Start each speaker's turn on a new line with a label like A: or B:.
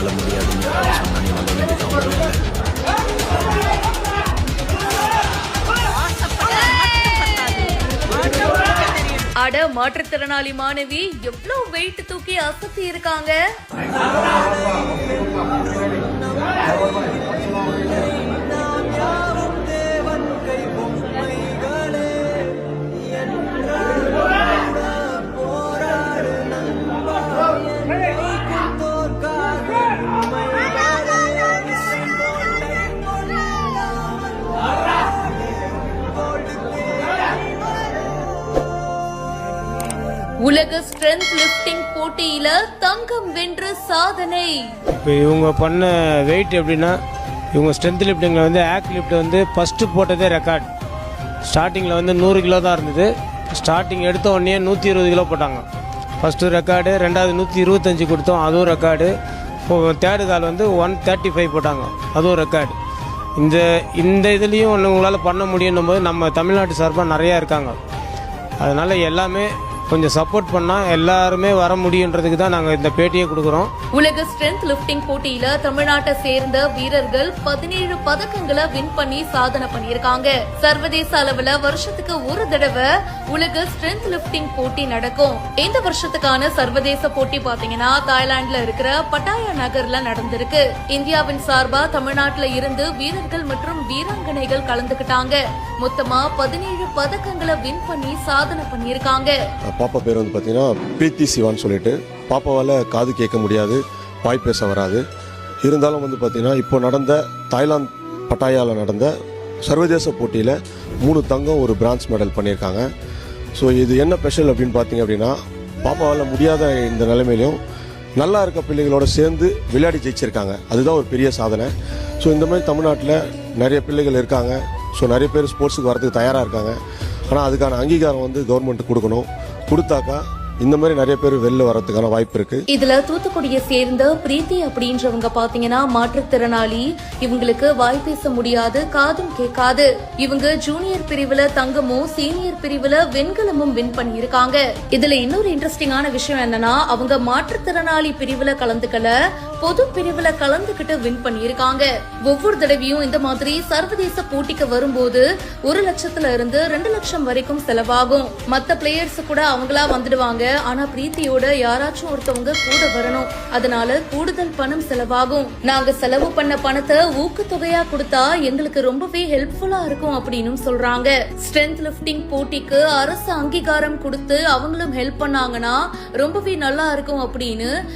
A: என்னால் முடியாதுன்னு யாராவது சொன்னா நீ நம்ப வேண்டியது அவங்களே இல்லை.
B: அட, மாற்றுத்திறனாளி மாணவி எவ்வளவு வெயிட் தூக்கி அசத்தி இருக்காங்க. உலக ஸ்ட்ரென்த் லிஃப்டிங் போட்டியில தங்கம் வென்று சாதனை.
C: இப்போ இவங்க பண்ண வெயிட் எப்படின்னா, இவங்க ஸ்ட்ரென்த் லிஃப்டிங்கில் வந்து ஆக் லிஃப்ட் வந்து ஃபஸ்ட்டு போட்டதே ரெக்கார்ட். ஸ்டார்டிங்கில் வந்து 100 கிலோ தான் இருந்தது. ஸ்டார்டிங் எடுத்த உடனே 120 கிலோ போட்டாங்க. First record. ரெண்டாவது 125 கொடுத்தோம், அதுவும் ரெக்கார்டு. தேர்டு கால் வந்து 135 போட்டாங்க, அதுவும் ரெக்கார்டு. இந்த இதுலேயும் உங்களால் பண்ண முடியும் போது நம்ம தமிழ்நாட்டு சார்பாக நிறையா இருக்காங்க. அதனால் எல்லாமே கொஞ்சம் சப்போர்ட் பண்ணா எல்லாருமே வர முடியுன்றதுக்கு தான் நாங்க இந்த பேட்டியை கொடுக்குறோம்.
B: உலக ஸ்ட்ரென்த் லிஃப்டிங் போட்டியில தமிழ்நாட்டை சேர்ந்த வீரர்கள் 17 பதக்கங்களை வின் பண்ணி சாதனை பண்ணியிருக்காங்க. சர்வதேச அளவுல வருஷத்துக்கு ஒரு தடவை உலக ஸ்ட்ரென்த் லிஃப்டிங் போட்டி நடக்கும். இந்த வருஷத்துக்கான சர்வதேச போட்டி பாத்தீங்கன்னா தாய்லாந்துல இருக்கிற பட்டாயா நகர்ல நடந்திருக்கு. இந்தியாவின் சார்பா தமிழ்நாட்டுல இருந்து வீரர்கள் மற்றும் வீராங்கனைகள் கலந்துகிட்டாங்க. மொத்தமா 17 பதக்கங்களை வின் பண்ணி சாதனை பண்ணியிருக்காங்க.
D: பாப்பா பேர் வந்து பார்த்தீங்கன்னா பிரீத்தி சிவான்னு சொல்லிட்டு. பாப்பாவால் காது கேட்க முடியாது, வாய் பேச வராது. இருந்தாலும் வந்து பார்த்தீங்கன்னா இப்போ நடந்த தாய்லாந்து பட்டாயாவில் நடந்த சர்வதேச போட்டியில் 3 தங்கம், 1 பிரான்ஸ் மெடல் பண்ணியிருக்காங்க. ஸோ இது என்ன ஸ்பெஷல் அப்படின்னு பார்த்தீங்க அப்படின்னா, பாப்பாவால் முடியாத இந்த நிலைமையிலையும் நல்லா இருக்க பிள்ளைகளோட சேர்ந்து விளையாடி ஜெயிச்சிருக்காங்க. அதுதான் ஒரு பெரிய சாதனை. ஸோ இந்த மாதிரி தமிழ்நாட்டில் நிறைய பிள்ளைகள் இருக்காங்க. ஸோ நிறைய பேர் ஸ்போர்ட்ஸுக்கு வரதுக்கு தயாராக இருக்காங்க. ஆனால் அதுக்கான அங்கீகாரம் வந்து கவர்மெண்ட் கொடுக்கணும். கொடுத்தாக்கா இந்த மாதிரி நிறைய பேர் வெளில வரதுக்கான வாய்ப்பு இருக்கு.
B: இதுல தூத்துக்குடியை சேர்ந்த பிரீத்தி அப்படின்றவங்க பாத்தீங்கன்னா மாற்றுத்திறனாளி. இவங்களுக்கு வாய் பேச முடியாது, காதும் கேட்காது. இவங்க ஜூனியர் பிரிவுல தங்கமும் சீனியர் பிரிவுல வெண்கலமும் வின் பண்ணியிருக்காங்க. இதுல இன்னொரு இன்ட்ரெஸ்டிங்கான விஷயம் என்னன்னா, அவங்க மாற்றுத்திறனாளி பிரிவுல கலந்துக்கல, பொது பிரிவுல கலந்துகிட்டு வின் பண்ணியிருக்காங்க. ஒவ்வொரு தடவையும் இந்த மாதிரி சர்வதேச போட்டிக்கு வரும்போது 1 லட்சத்துல இருந்து 2 லட்சம் வரைக்கும் செலவாகும். மத்த பிளேயர்ஸ் கூட அவங்களா வந்துடுவாங்க. ஆனா பிரீத்தியோட யாராச்சும் ஒருத்தவங்க கூட வரணும். அதனால கூடுதல் பணம் செலவாகும். நாங்க செலவு பண்ண பணத்தை ஊக்கத்தொகையா கொடுத்தா எங்களுக்கு ரொம்பவே ஹெல்ப்ஃபுல்லா இருக்கும் அப்படின்னு சொல்றாங்க. ஸ்ட்ரென்த் லிஃப்டிங் போட்டிக்கு அரசு அங்கீகாரம் கொடுத்து அவங்களும் ஹெல்ப் பண்ணாங்கன்னா ரொம்பவே நல்லா இருக்கும் அப்படின்னு